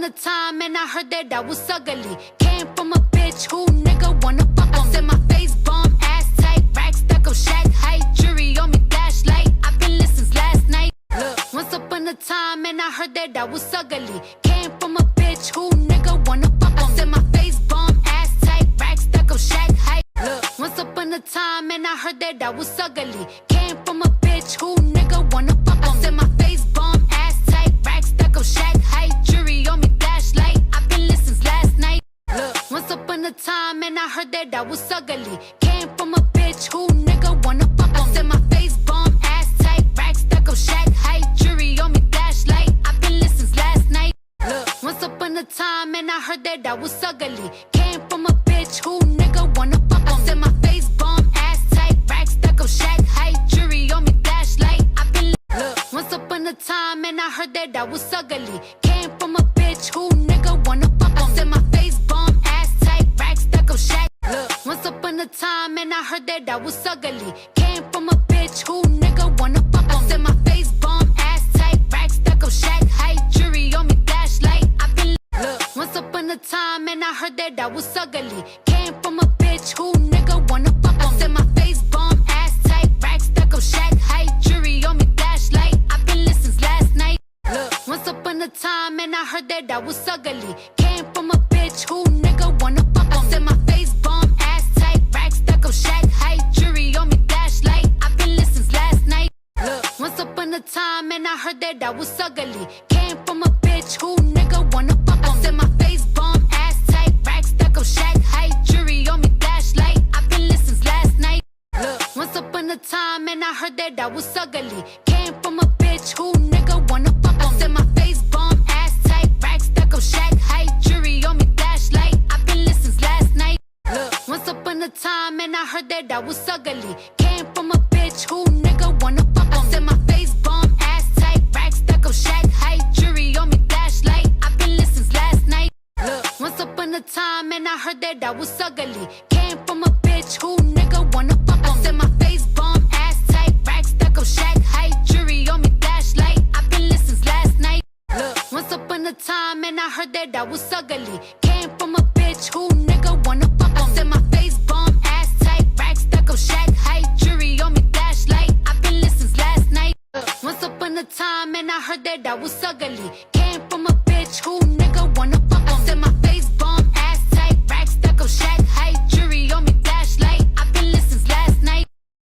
upon a time and I heard that I was ugly. Came from a bitch who nigga wanna fuck on. Said my face bomb, ass tight, rack stuck on shack height. Jury on me, flashlight. I've been listening since last night. Look, once upon a time and I heard that I was ugly. Came from a bitch who nigga wanna fuck on. Said my face bomb, ass tight, rack stuck on shack height. Look, once upon a time and I heard that I was ugly. Came from a bitch who nigga wanna fuck on. Said my face bomb, ass tight, rack stuck on shack height. Jury on me, flashlight. I've been listening since last night. Look, once upon a time and I heard that I was ugly. Came from a bitch who nigga wanna fuck on. Said my face bomb, ass tight, rack stuck on shack height. Jury on me, flashlight. I've been listening since last night. Look, once upon a time and I heard that I was ugly. Came from a bitch who nigga wanna fuck on. Said my face bomb, ass tight, rack stuck on shack height. Jury on me, flashlight. I've been look, once upon a time and I heard that I was ugly. Came from a bitch who nigga wanna fuck on. Said my face bomb, ass tight, rack stuck on shack. Look, once upon a time and I heard that I was ugly. Came from a bitch who nigga wanna fuck on. Said my face bomb, ass tight, rack stuck on shack height. Jury on me, flashlight. I've been look, once upon a time and I heard that I was ugly. Came from a bitch who nigga wanna fuck on. Said my face bomb, ass tight, rack stuck on shack height. Jury on me, flashlight. I've been listening since last night. Look, once upon a time and I heard that I was ugly. Came from a bitch who nigga wanna fuck on. Said my face bomb, ass tight, rack stuck on shack height. Jury on me, flashlight. I've been listening since last night. Look, once upon a time and I heard that I was ugly. Came from a bitch who nigga wanna fuck on. Said my face bomb, ass tight, rack stuck on shack height. Jury on me, flashlight. I've been listening since last night. Look, once upon a time and I heard that I was ugly. Came from a bitch who nigga wanna fuck on. Said my face bomb, ass tight, rack stuck on shack height. Jury on me, flashlight. I've been listening since last night. Look, once upon a time and I heard that I was ugly. Came from a bitch who nigga wanna fuck on. Said my face bomb, ass tight, rack stuck on shack height. Jury on me, flashlight. I've been listening since last night. Look, once upon a time and I heard that I was ugly. Came from a bitch who nigga wanna fuck on. Said my face bomb, ass tight, rack stuck on shack height. Jury on me, flashlight. I've been listening since last night. Look, once upon a time and I heard that I was ugly. Came from a bitch who nigga wanna fuck on. Said my face bomb, ass tight, rack stuck on shack height. Jury on me, flashlight. I've been listening since last night. Look, once upon a time and I heard that I was ugly. Came from a bitch who nigga wanna fuck on. Said my face bomb, ass tight, rack stuck on shack height. Jury on me, flashlight. I've been listening since last night.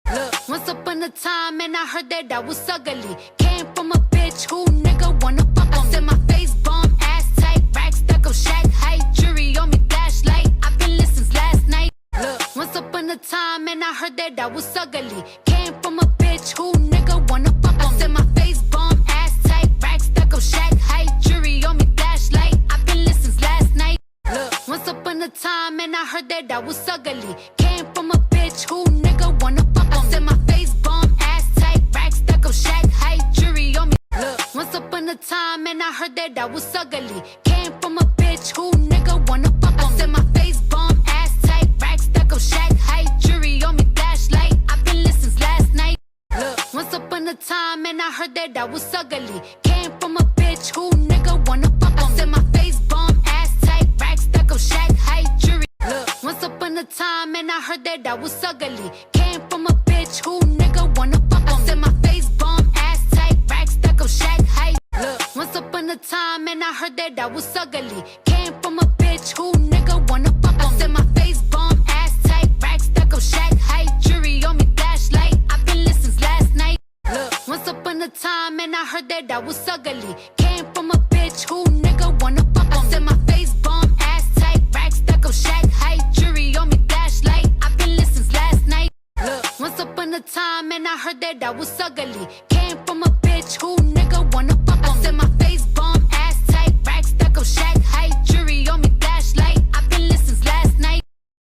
Look, once upon a time and I heard that I was ugly. Came from a bitch who nigga wanna fuck on. Said my face bomb, ass tight, rack stuck on shack height. Jury on me, flashlight. I've been listening since last night. Look, once upon a time and I heard that I was ugly. Came from a bitch who nigga wanna fuck on. Said my face bomb, ass tight, rack stuck on shack height. Jury on me, flashlight. I've been listening since last night. Look, once upon a time and I heard that I was ugly. Came from a bitch who nigga wanna fuck on. Said my face bomb, ass tight, rack stuck on shack height. Jury on me. Look, once upon a time and I heard that I was ugly. Came from a bitch who nigga wanna fuck on. Said my face bomb, ass tight, rack stuck on shack height. Jury on me, flashlight. I've been listening since last night. Look, once upon a time and I heard that I was ugly. Came from a bitch who nigga wanna fuck on. Said my face bomb, ass tight, rack stuck on shack height. Jury. Look, once upon a time and I heard that I was ugly. Came from a bitch who nigga wanna fuck on. Said my face bomb, ass tight, rack stuck on shack height. Look, once upon a time and I heard that I was ugly. Came from a bitch who nigga wanna fuck on. Said my face bomb, ass tight, rack stuck on shack height. Jury on me, flashlight. I've been listening since last night. Look, once upon a time and I heard that I was ugly. Came from a bitch who nigga wanna fuck on. Said my face bomb, ass tight, rack stuck on shack height. Jury on me, flashlight. I've been listening since last night. Look, once upon a time and I heard that I was ugly. Came from a bitch who nigga wanna fuck on. Said my face bomb, ass tight, rack stuck on shack height. Jury on me, flashlight. I've been listening since last night.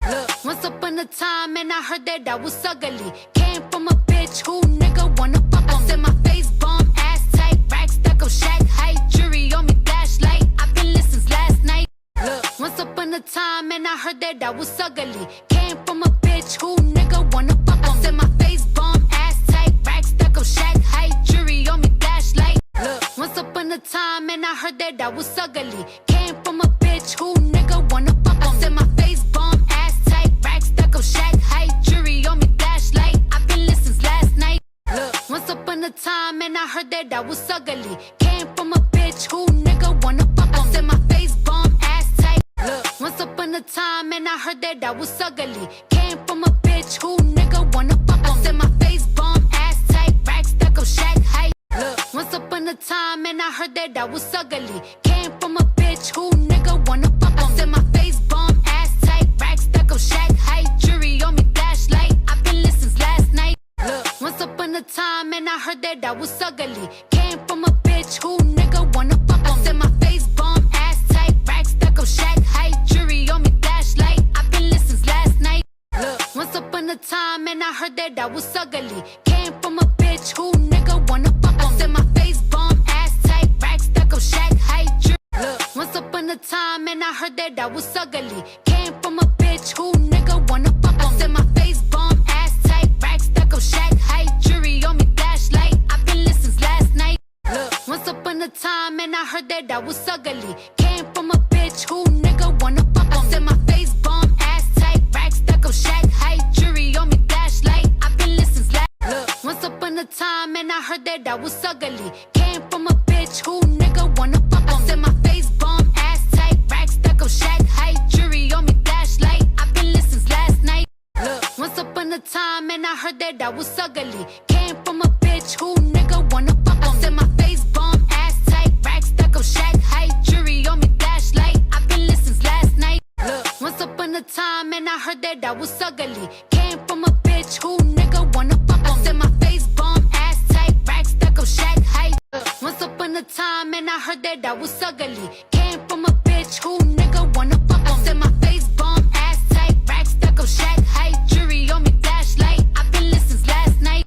Look, once upon a time and I heard that I was ugly. Came from a bitch who nigga wanna fuck on. Said my face bomb, ass tight, rack stuck on shack height. Jury on me, flashlight. I've been listening since last night. Look, once upon a time and I heard that I was ugly. Came from a bitch who nigga wanna fuck on. Said my face bomb, ass tight, rack stuck on shack height. Jury on me, flashlight. Look, once upon a time and I heard that I was was ugly. Came from a bitch who nigga wanna fuck on. Said my face bomb, ass tight, rack stuck up, shack height, jury on me, flashlight. I've been listening since last night. Look, once upon a time, and I heard that I was ugly. Came from a bitch who nigga wanna fuck on. Said my face bomb, ass tight. Look, once upon a time, and I heard that I was ugly. Came from a bitch who nigga wanna fuck on. Said my face bomb, ass tight, rack stuck up, shack height. Look, once upon a time, and I heard that I was ugly. Came from a bitch who nigga wanna fuck on. Said my face bomb, ass tight, rack stuck up, shack height, jury on me, flashlight. I've been listening since last night. Look, once upon a time, and I heard that I was ugly. Came from a bitch who nigga wanna fuck on. Said my face bomb, ass tight, rack stuck up, shack height, jury on me, flashlight. I've been listening since last night. Look, once upon a time, and I heard that I was ugly. Came from a bitch who nigga wanna fuck on. Said my face bomb, ass tight, rack stuck up, shack height, jury. Look, once upon a time, and I heard that I was ugly. Came from a bitch who nigga wanna fuck on. Said my face bomb, ass tight, rack stuck up, shack height, jury on me, flashlight. I've been listening since last night. Look, once upon a time, and I heard that I was ugly. Came from a bitch who nigga wanna fuck on. Said my face bomb, ass tight, rack stuck up, shack height, jury on me, flashlight. I've been listening since last. Look, once upon a time, and I heard that I was ugly. Came from a bitch who nigga wanna fuck on. Said my face bomb, ass tight, rack stuck up, shack height, jury on me, flashlight. I've been listening since last night. Look, once upon a time, and I heard that I was ugly. Came from a bitch who nigga wanna fuck on. Said my face bomb, ass tight, rack stuck up, shack height, jury on me, flashlight. I've been listening since last night. Look, once upon a time, and I heard that I was ugly. Came from a bitch who nigga wanna fuck on. Said my face bomb, ass tight, rack stuck up, shack height. Look, once upon a time, and I heard that I was ugly. Came from a bitch who nigga wanna fuck on. Said my face bomb, ass tight, rack stuck up, shack height, jury on me, flashlight. I've been listening since last night.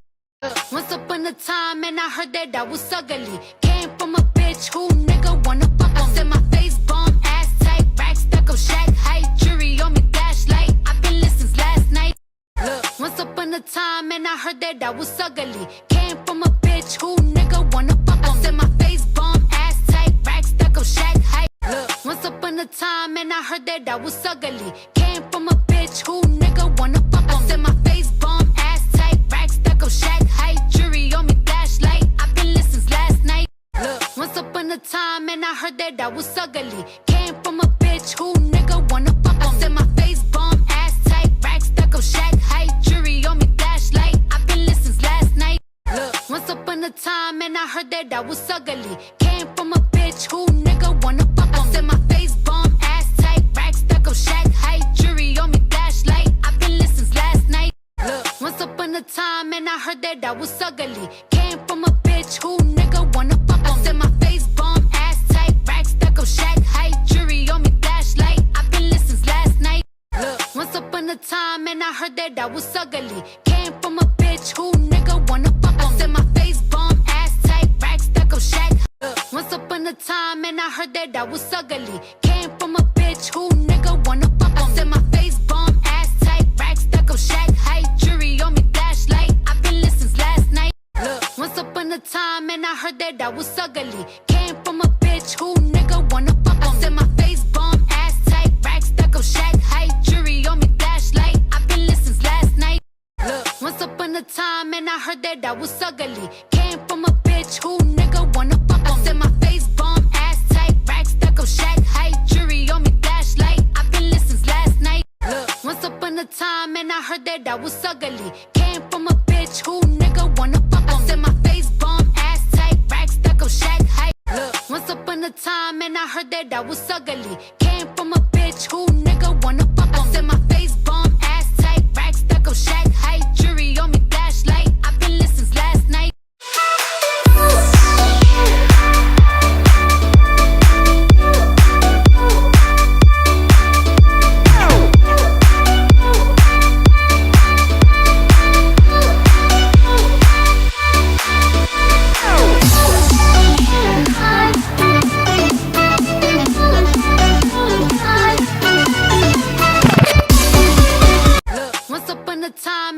Once upon a time, and I heard that I was ugly. Came from a bitch who nigga wanna fuck on. Said my face bomb, ass tight, rack stuck up, shack height, jury on me, flashlight. I've been listening since last night. Look, once upon a time, and I heard that I was ugly. Came from a bitch who nigga wanna fuck on. Said my face bomb, ass tight, rack stuck up, shack height. Look, once upon a time, and I heard that I was ugly. Came from a bitch who nigga wanna fuck on. Said my face bomb, ass tight, rack stuck up, shack height, jury on me, flashlight. I've been listening since last night. Look, once upon a time, and I heard that I was ugly. Came from a bitch who nigga wanna fuck on. Said my face bomb, ass tight, rack stuck up, shack height, jury on me, flashlight. I've been listening since last night. Look, once upon a time, and I heard that I was ugly. Came from a bitch who nigga wanna fuck on. Said my face bomb, ass tight, rack stuck up, shack height, jury on me, flashlight. I've been listening since last night. Look, once upon a time, and I heard that I was ugly. Came from a bitch who nigga wanna fuck on. Said my face bomb, ass tight, rack stuck up, shack height, jury on me, flashlight. I've been listening since last night. Look, once upon a time, and I heard that I was ugly. Came from a bitch who nigga wanna fuck on. Said my face bomb, ass tight, rack stuck up, shack. Look, once upon a time, and I heard that I was ugly. Came from a bitch who nigga wanna fuck on. Said my face bomb, ass tight, rack stuck up, shack height, jury on me, flashlight. I've been listening since last night. Look, once upon a time, and I heard that I was ugly. Came from a bitch who nigga wanna fuck on. Said my face bomb, ass tight, rack stuck up, shack height, jury on me, flashlight. I've been listening since last night. Look, once upon a time, and I heard that I was ugly. Came from a bitch who nigga wanna fuck on. Said my face bomb, ass tight, rack stuck up, shack height, jury on me, flashlight. I've been listening since last night. Look, once upon a time, and I heard that I was ugly. Came from a bitch who nigga wanna fuck on. Said my face bomb, ass tight, rack stuck up, shack height. Look, once upon a time, and I heard that I was ugly. Came from a bitch who nigga wanna fuck on. Said my face bomb, ass tight, rack stuck up, shack height, jury on me, flashlight. I've been listening since last night. Time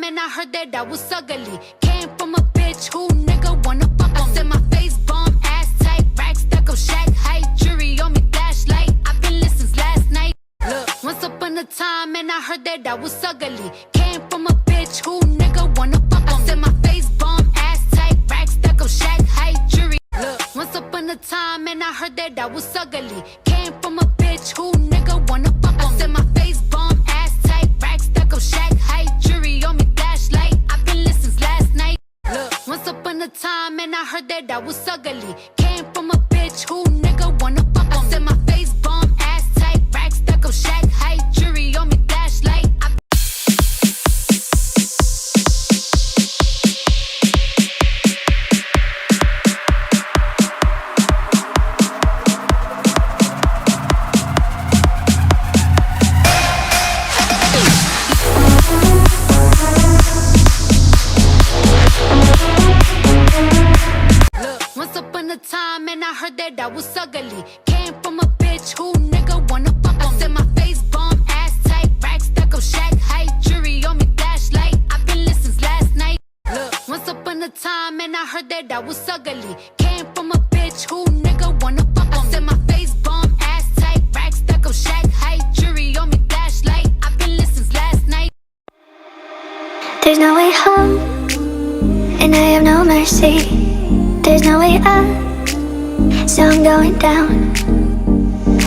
time and I heard that I was ugly. Came from a bitch who nigga wanna fuck on. I said my face bomb, ass tight, rack stack up, shack height, jury. Look, once upon a time and I heard that I was ugly. Came from a bitch who nigga wanna fuck on. I said my face bomb, ass tight, rack stack up, shack height, jury on me, flashlight. I've been lit since last night. Look, once upon a time and I heard that I was ugly. Came from a bitch who nigga wanna fuck on. I said my face bomb, ass tight, rack stack up, shack height, jury on me, flashlight. Once upon a time and I heard that I was ugly. Came from a bitch who nigga wanna fuck on. I said my face bomb, ass tight, rack stack up, shack height, jury on me, flashlight. I've been lit since last night. Look, once upon a time and I heard that I was ugly. Came from a bitch who nigga wanna fuck on. I said my face bomb, ass tight, rack stack up, shack height, jury on me, flashlight. I've been lit since last night. There's no way home, and I have no mercy. There's no way up, so I'm going down.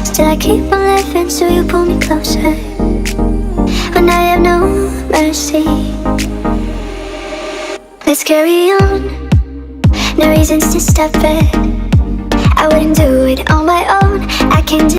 Still I keep on living, so you pull me closer. When I have no mercy, let's carry on. No reasons to stop it. I wouldn't do it on my own. I can't do